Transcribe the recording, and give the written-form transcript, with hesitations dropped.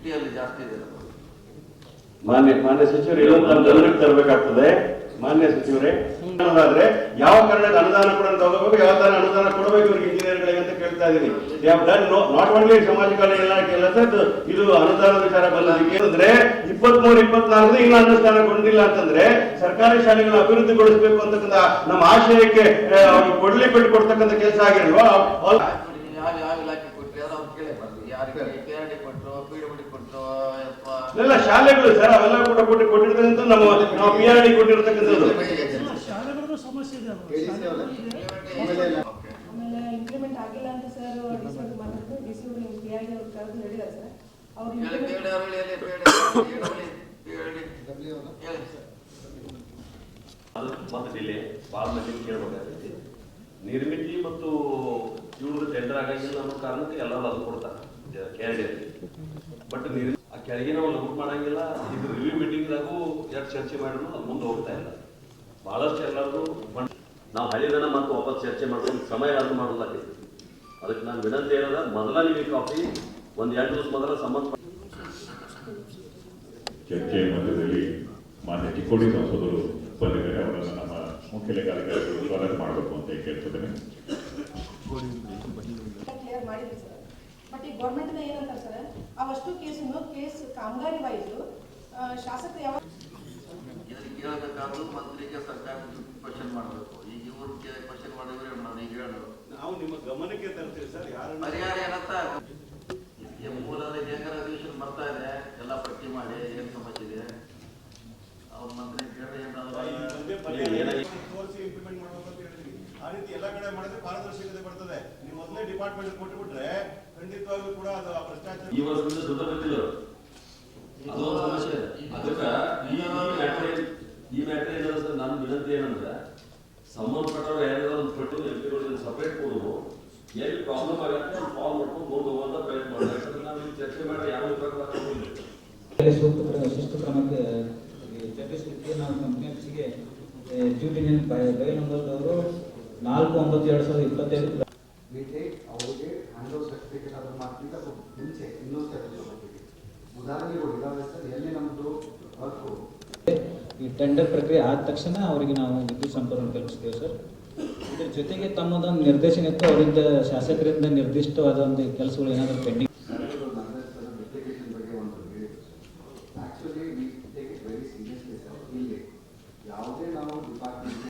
50 ಜಾಸ್ತಿ ಇದೆ. ಮಾನ್ಯ ಸಚಿವರು ಗಮನಕ್ಕೆ ತರಬೇಕಾಗ್ತದೆ. ಮಾನ್ಯ ಸಚಿವರೇ, ಆದ್ರೆ ಯಾವ ಕಾರಣಕ್ಕೆ ಅನುದಾನ ಕೂಡ ತಗೋಬೇಕು, ಯಾವ ತರ ಅನುದಾನ ಕೊಡಬೇಕು ಇವ್ರಿಗೆ ಇಂಜಿನಿಯರ್ಗಳಿಗೆ ಅಂತ ಕೇಳ್ತಾ ಇದೀನಿ. ನಾಟ್ ಓನ್ಲಿ ಸಮಾಜ ಕಲ್ಯಾಣ ಇಲಾಖೆ ಇದು ಅನುದಾನದ ವಿಚಾರ ಬಂದದಕ್ಕೆ ಅಂದ್ರೆ 23-24 ಇನ್ನು ಅನುಷ್ಠಾನಗೊಂಡಿಲ್ಲ ಅಂತಂದ್ರೆ ಸರ್ಕಾರಿ ಶಾಲೆಗಳ ಅಭಿವೃದ್ಧಿಗೊಳಿಸಬೇಕು ಅಂತಕ್ಕಂಥ ನಮ್ಮ ಆಶಯಕ್ಕೆ ಕೊಡ್ಲಿ ಬಿಟ್ಟು ಕೊಡ್ತಕ್ಕಂಥ ಕೆಲಸ ಆಗಿರಲ್ವಾ? ಯಾವ ಇಲಾಖೆ ಕೊಟ್ಟರೆ ಅವ್ರು ಕೇಳೇ ಬರ್ಲಿ, ಯಾರಿಗೆ KRD ಕೊಟ್ಟರು, PWD ಕೊಟ್ಟರು, ಎಲ್ಲ ಶಾಲೆಗಳು ಸರ್ ಅವೆಲ್ಲ ಕೂಡ ಕೊಟ್ಟಿರ್ತಕ್ಕಂಥ ನಾವು PRD ಕೊಟ್ಟಿರ್ತಕ್ಕಂಥದ್ದು ಶಾಲೆಗಳದ್ದು ಸಮಸ್ಯೆ ಇದೆ. ಆಮೇಲೆ ಇಂಪ್ಲಿಮೆಂಟ್ ಆಗಿಲ್ಲ ಅಂತ ಸರ್ ಡಿಸಿ PRD ಅವ್ರು ಕರೆದು ಹೇಳಿದ್ದಾರೆ ಸರ್. ಅವ್ರು ಮತ್ತೆ ಡಿಲೇ ಭಾಳ ಮಂದಿಗೆ ಕೇಳಬೇಕಾಗ್ತೈತಿ. ನಿರ್ಮಿತಿ ಮತ್ತು ಇವ್ರದ್ದು ಟೆಂಡರ್ ಆಗಂಗಿಲ್ಲ ಅನ್ನೋ ಕಾರಣಕ್ಕೆ ಎಲ್ಲರೂ ಅದು ಕೊಡ್ತಾರೆ KRD. ಬಟ್ ಆ ಕೆಳಗೆ ನಾವು ಲಘು ಮಾಡಂಗಿಲ್ಲ. ಇದು ರಿವ್ಯೂ ಮೀಟಿಂಗ್ದಾಗೂ ಎಷ್ಟು ಚರ್ಚೆ ಮಾಡಿದ್ರು ಅದು ಮುಂದೆ ಹೋಗ್ತಾ ಇಲ್ಲ. ಬಹಳಷ್ಟು ಎಲ್ಲರೂ ನಾವು ಹಳಿದನ್ನ ಮತ್ತೆ ವಾಪಸ್ ಚರ್ಚೆ ಮಾಡ್ಕೊಂಡು ಸಮಯ ಅದು ಮಾಡೋದಾಗೈತಿ. ಅದಕ್ಕೆ ನಾನು ವಿನಂತಿ ಏನದ, ಮೊದಲ ನೀವು ಕಾಪಿ ಒಂದು 2 ದಿವಸ ಮೊದಲ ಸಂಬಂಧ ಚರ್ಚೆ ಮಧ್ಯದಲ್ಲಿ ಮಾನ್ಯ ಚಿಕ್ಕೋಡಿ ಸಂಸದರು ಬಂದಿದ್ದಾರೆ. ಅವರನ್ನು ನಮ್ಮ ಮುಖ್ಯ ಲೆಕ್ಕಾಧಿಕಾರಿಗಳು ಸ್ವಾಗತ ಮಾಡಬೇಕು ಅಂತ ಕೇಳ್ತಿದ್ದೇನೆ. ಕ್ಲಿಯರ್ ಮಾಡಿದ್ವಿ ಸರ್. ಬಟ್ ಈ ಗೌರ್ಮೆಂಟ್ ಏನಂತಾರೆ ಸರ್, ಅವಷ್ಟು ಕೇಸ್ ಕಾಮಗಾರಿ ವೈಸ್ ಶಾಸಕರು ಯಾವ ಇದಕ್ಕೆ ಕೇಳಬೇಕಾದ್ರೂ ಮಂತ್ರಿಗೆ ಸರ್ಕಾರ ಕ್ವಶನ್ ಮಾಡಬೇಕು. ಈಗ ಇವ್ರು ಕ್ವಶನ್ ಮಾಡಿದ್ರೆ ಈಗ ಹೇಳೋದು ನಾವು ನಿಮ್ಮ ಗಮನಕ್ಕೆ ತರ್ತೀವಿ ಸರ್. ಪರಿಹಾರ ಏನಂತ ಮೂಲದ ಹೆಂಗರ ಅಧಿವೇಶನ ಬರ್ತಾ ಇದೆ, ಎಲ್ಲ ಪಟ್ಟಿ ಮಾಡಿ ಏನ್ ಸಮಸ್ಯೆ ಇದೆ ಅವ್ರ ಮಂತ್ರಿ ಕೇಳಿದ್ರೆ ತೋರಿಸಿ ಇಂಪ್ಲಿಮೆಂಟ್ ಮಾಡಬೇಕು ಅಂತ ಹೇಳಿದ್ವಿ. ಆ ರೀತಿ ಎಲ್ಲ ಕಡೆ ಮಾಡಿದ್ರೆ ಪಾರದರ್ಶಕತೆ ಬರ್ತದೆ. ನೀವು ಮೊದಲೇ ಡಿಪಾರ್ಟ್ಮೆಂಟ್ ಕೊಟ್ಟುಬಿಟ್ರೆ ಖಂಡಿತವಾಗ್ಲೂ ಕೂಡ ಅದು ಭ್ರಷ್ಟಾಚಾರ ಈ ವರ್ಷದಿಂದ ದುಡ್ಡಿಲ್ಲ. ಅದು ಸಮಸ್ಯೆ. ಅದಕ್ಕೆ ಈ ಮ್ಯಾಟ್ರ್ ಏನಂದ್ರೆ ಸರ್, ನನ್ನ ವಿನಂತಿ ಏನಂದ್ರೆ ಸಂಬಂಧಪಟ್ಟವ್ರು ಏನಾದ್ರು ಒಂದು ಪಟ್ಟು MP ಸಪ್ರೇಟ್ ಕೊಡು, ಎಲ್ಲಿ ಪ್ರಾಬ್ಲಮ್ ಆಗುತ್ತೆ ಅದು ಸಾಲ್ವ್ ಮಾಡ್ಕೊಂಡು ಮುಂದೆ ಹೋಗೋದ ಪ್ರಯತ್ನ ಮಾಡಿ. ಯಾಕಂದ್ರೆ ನಾವು ಚರ್ಚೆ ಮಾಡಿ ಯಾವ ಶಿಸ್ತು ಕ್ರಮಕ್ಕೆ ಚರ್ಚಿಸಲಿಕ್ಕೆ ನಾವು ಕಂಪ್ನಿಗೆ ಡ್ಯೂಟಿ ಬಯಲುಂಗದವರು 4/9/2025 ಅವ್ರಿಗೆ ಹ್ಯಾಂಡ್ ಸರ್ಟಿಫಿಕೇಟ್ ಅದ್ರ ಮಾಡ್ತಿದ್ದ ಮುಂಚೆ ಇನ್ನೊಂದು ಸರ್ಟಿಫಿಕೇಟ್ ಉದಾಹರಣೆಗಳು ಇದಾವೆ ಸರ್. ಎಲ್ಲಿ ನಮ್ಮದು ವರ್ಕು ಈ ಟೆಂಡರ್ ಪ್ರಕ್ರಿಯೆ ಆದ ತಕ್ಷಣ ಅವರಿಗೆ ನಾವು ವಿದ್ಯುತ್ ಸಂಪರ್ಕ ಕಲ್ಪಿಸ್ತೇವೆ ಸರ್. ಇದ್ರ ಜೊತೆಗೆ ತಮ್ಮದೊಂದು ನಿರ್ದೇಶನ ಇತ್ತು, ಅವರಿಂದ ಶಾಸಕರಿಂದ ನಿರ್ದಿಷ್ಟವಾದ ಒಂದು ಕೆಲಸಗಳು ಏನಾದರೂ ಪೆಂಡಿಂಗ್